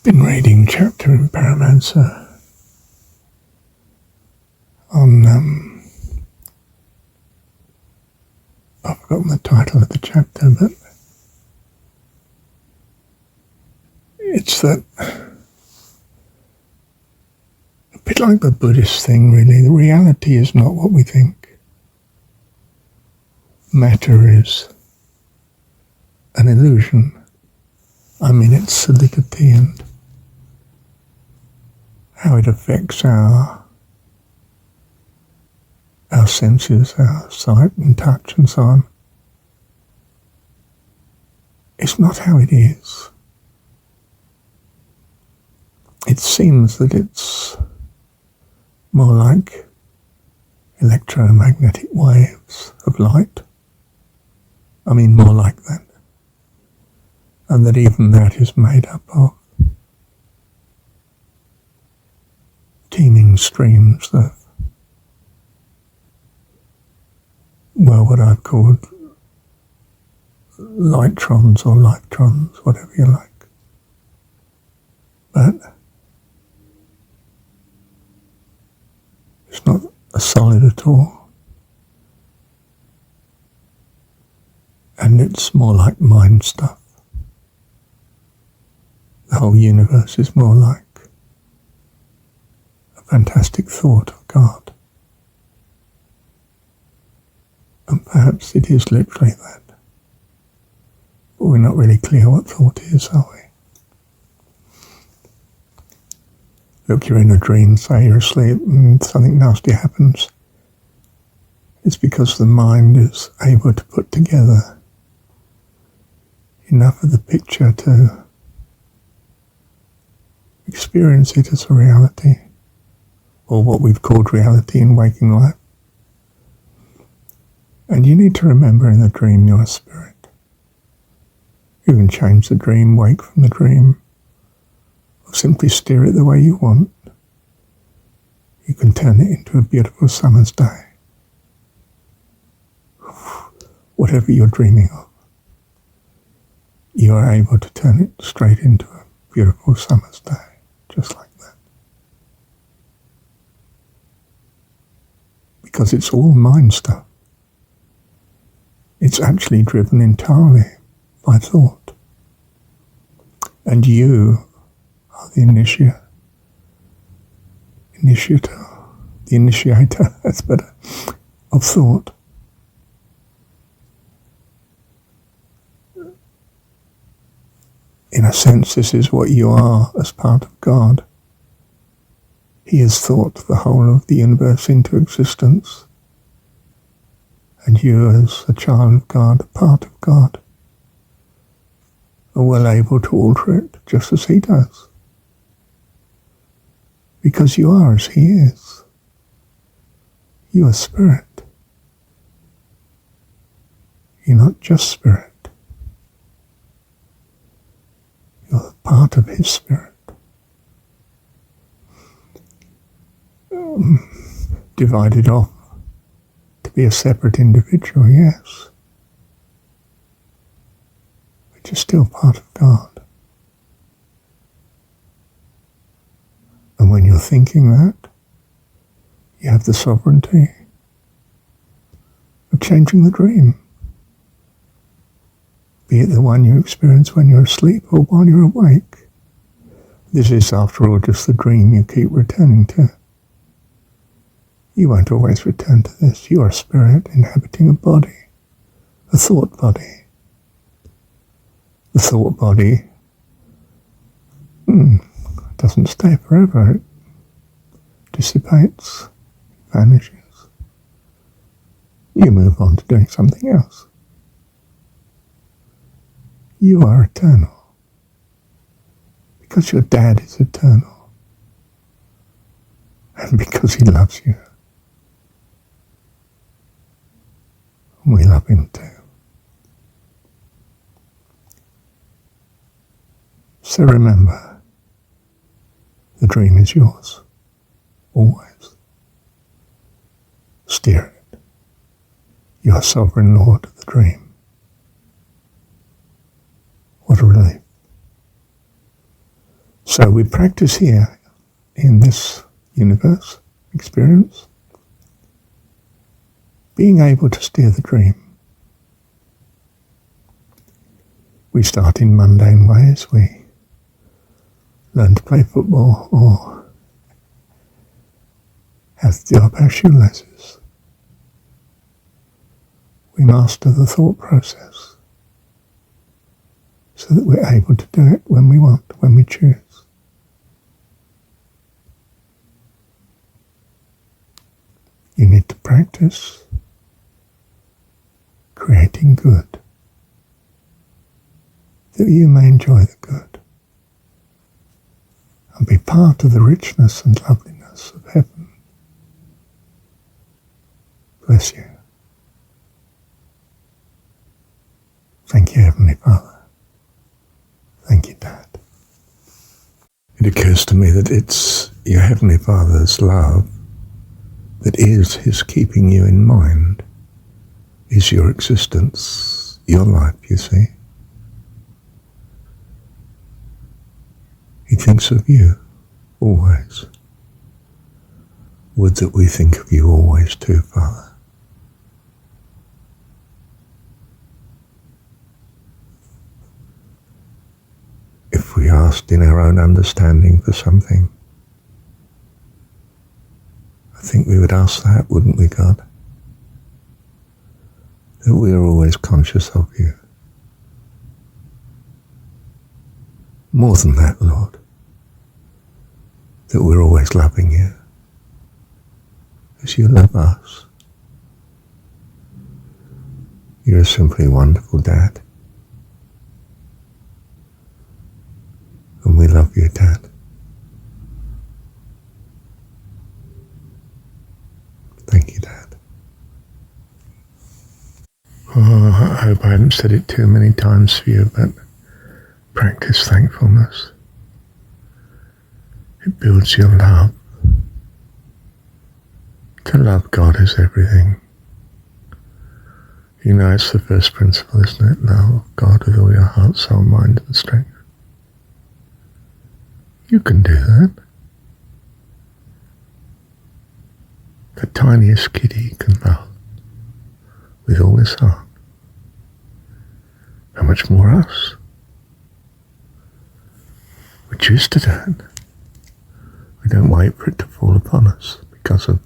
Been reading chapter in Paramahansa on, I've forgotten the title of the chapter, but it's that, a bit like the Buddhist thing really, the reality is not what we think. Matter is an illusion. I mean, its solidity and how it affects our senses, our sight and touch and so on. It's not how it is. It seems that it's more like electromagnetic waves of light. I mean, more like that. And that even that is made up of teeming streams of, well, what I've called lightrons or lightrons, whatever you like. But it's not a solid at all. And it's more like mind stuff. The whole universe is more like a fantastic thought of God. And perhaps it is literally that. But we're not really clear what thought is, are we? Look, you're in a dream, say you're asleep and something nasty happens. It's because the mind is able to put together enough of the picture to experience it as a reality, or what we've called reality in waking life. And you need to remember in the dream you're a spirit. You can change the dream, wake from the dream, or simply steer it the way you want. You can turn it into a beautiful summer's day. Whatever you're dreaming of, you are able to turn it straight into a beautiful summer's day. Just like that. Because it's all mind stuff. It's actually driven entirely by thought. And you are the initiator, that's better, of thought. In a sense, this is what you are as part of God. He has thought the whole of the universe into existence. And you, as a child of God, a part of God, are well able to alter it just as He does. Because you are as He is. You are spirit. You're not just spirit. You're part of His spirit. Divided off to be a separate individual, yes. But you're still part of God. And when you're thinking that, you have the sovereignty of changing the dream. Be it the one you experience when you're asleep or while you're awake. This is, after all, just the dream you keep returning to. You won't always return to this. You are a spirit inhabiting a body, a thought body. The thought body doesn't stay forever. It dissipates, vanishes. You move on to doing something else. You are eternal. Because your dad is eternal. And because he loves you. We love him too. So remember, the dream is yours. Always. Steer it. You are sovereign lord of the dream. What a relief. So we practice here in this universe experience, being able to steer the dream. We start in mundane ways. We learn to play football or have to do up our shoelaces. We master the thought process so that we're able to do it when we want, when we choose. You need to practice creating good, that you may enjoy the good and be part of the richness and loveliness of heaven. Bless you. Thank you, Heavenly Father. Thank you, Dad. It occurs to me that it's your Heavenly Father's love that is his keeping you in mind, is your existence, your life, you see. He thinks of you always. Would that we think of you always too, Father. If we asked in our own understanding for something, I think we would ask that, wouldn't we, God? That we are always conscious of you. More than that, Lord, that we're always loving you as you love us. You're simply wonderful, Dad. And we love you, Dad. Thank you, Dad. Oh, I hope I haven't said it too many times for you, but practice thankfulness. It builds your love. To love God is everything. You know, it's the first principle, isn't it? Love God with all your heart, soul, mind and strength. You can do that. The tiniest kitty can love with all his heart. How much more us? We choose to do it. We don't wait for it to fall upon us because of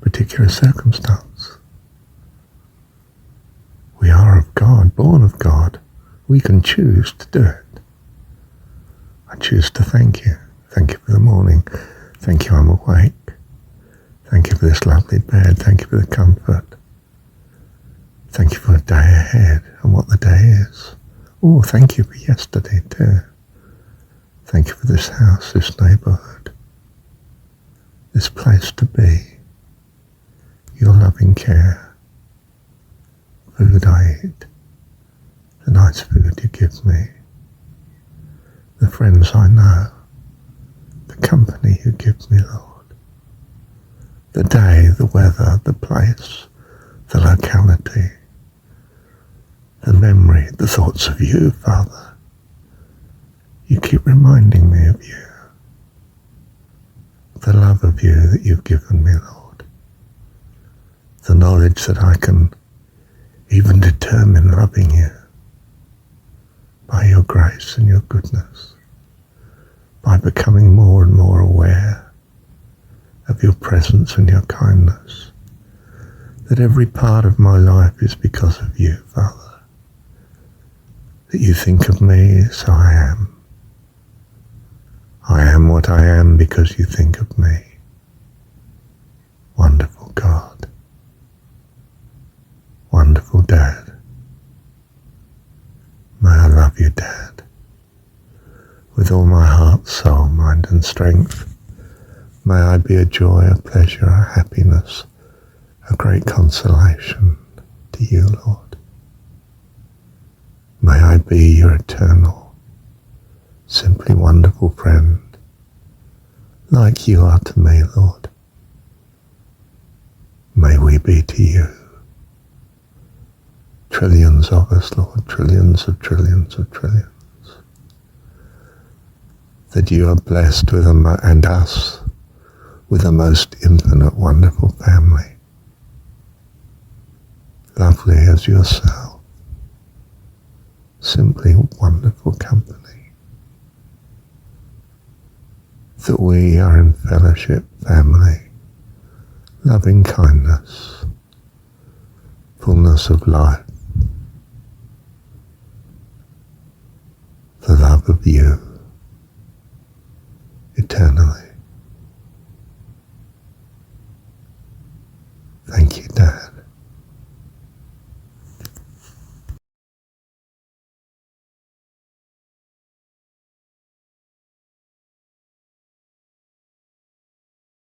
particular circumstance. We are of God, born of God. We can choose to do it. I choose to thank you. Thank you for the morning. Thank you I'm awake. Thank you for this lovely bed. Thank you for the comfort. Thank you for the day ahead and what the day is. Oh, thank you for yesterday too. Thank you for this house, this neighbourhood, this place to be, your loving care, food I eat, the nice food you give me, the friends I know, the company you give me, Lord, the day, the weather, the place, the locality, the memory, the thoughts of you, Father. You keep reminding me of you, the love of you that you've given me, Lord, the knowledge that I can even determine loving you by your grace and your goodness, by becoming more and more aware of your presence and your kindness, that every part of my life is because of you, Father, that you think of me as I am. I am what I am because you think of me. Wonderful God. Wonderful Dad. May I love you, Dad, with all my heart, soul, mind and strength. May I be a joy, a pleasure, a happiness, a great consolation to you, Lord. May I be your eternal, simply wonderful friend, like you are to me, Lord. May we be to you. Trillions of us, Lord, trillions of trillions of trillions. that you are blessed with and us with a most infinite, wonderful family, lovely as yourself, simply wonderful company, that we are in fellowship, family, loving kindness, fullness of life, the love of you eternally. Thank you, Dad.